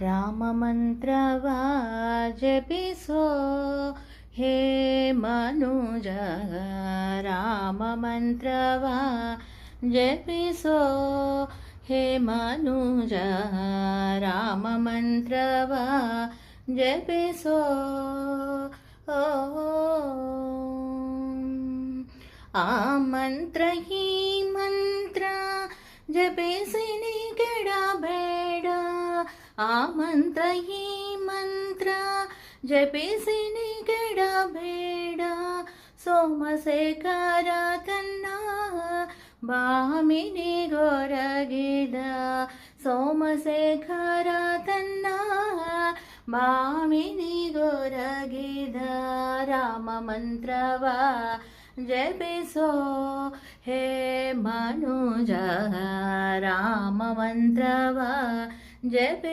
ರಾಮ ಮಂತ್ರವ ಜಪಿಸೋ ಹೇ ಮನುಜ ರಾಮ ಮಂತ್ರವ ಜಪಿಸೋ ಹೇ ಮನುಜ ರಾಮ ಮಂತ್ರವ ಜಪಿಸೋ ಆ ಮಂತ್ರ ಈ ಮಂತ್ರ ಜಪಿಸಿ ನೀ ಕೆಡಬೇಡ ಆ ಮಂತ್ರ ಈ ಮಂತ್ರ ಜಪಿಸಿ ನೀ ಕೆಡಬೇಡ ಸೋಮಶೇಖರ ತನ್ನ ಬಾಮಿನಿಗೊರಗಿದ ಸೋಮಶೇಖರ ತನ್ನ ಬಾಮಿನಿಗೊರಗಿದ ರಾಮ ಮಂತ್ರವ ಜಪಿಸೋ ಹೇ ಮನುಜ ರಾಮ ಮಂತ್ರವ ಜಪಿ